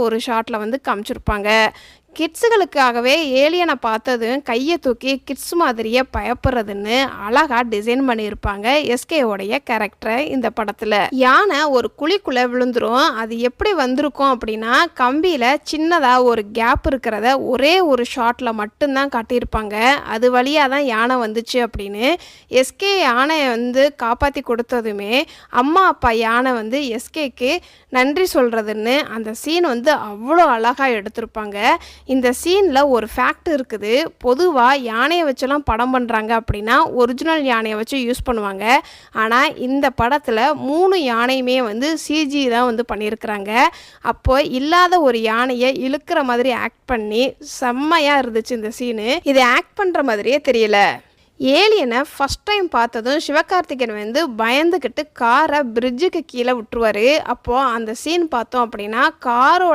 ஒரு ஷாட்டில் வந்து காமிச்சிருப்பாங்க. கிட்ஸுகளுக்காகவே ஏலியனை பார்த்ததும் கையை தூக்கி கிட்ஸ் மாதிரியே பயப்படுறதுன்னு அழகாக டிசைன் பண்ணியிருப்பாங்க எஸ்கேவோடைய கேரக்டரை இந்த படத்தில். யானை ஒரு குழிக்குள்ளே விழுந்துரும். அது எப்படி வந்திருக்கும் அப்படின்னா, கம்பியில் சின்னதாக ஒரு கேப் இருக்கிறத ஒரே ஒரு ஷாட்டில் மட்டும்தான் காட்டியிருப்பாங்க. அது வழியாக தான் யானை வந்துச்சு அப்படின்னு. எஸ்கே யானையை வந்து காப்பாற்றி கொடுத்ததுமே அம்மா அப்பா யானை வந்து எஸ்கேக்கு நன்றி சொல்கிறதுன்னு அந்த சீன் வந்து அவ்வளோ அழகாக எடுத்திருப்பாங்க. இந்த சீனில் ஒரு ஃபேக்ட் இருக்குது. பொதுவாக யானையை வச்செல்லாம் படம் பண்ணுறாங்க அப்படின்னா ஒரிஜினல் யானையை வச்சு யூஸ் பண்ணுவாங்க. ஆனால் இந்த படத்தில் 3 யானையுமே வந்து சிஜி தான் வந்து பண்ணியிருக்கிறாங்க. அப்போ இல்லாத ஒரு யானையை இழுக்கிற மாதிரி ஆக்ட் பண்ணி செம்மையாக இருந்துச்சு இந்த சீனு. இதை ஆக்ட் பண்ணுற மாதிரியே தெரியல. ஏலியனை ஃபஸ்ட் டைம் பார்த்ததும் சிவகார்த்திகேயன் வந்து பயந்துக்கிட்டு காரை பிரிட்ஜுக்கு கீழே விட்டுருவார். அப்போது அந்த சீன் பார்த்தோம் அப்படின்னா காரோட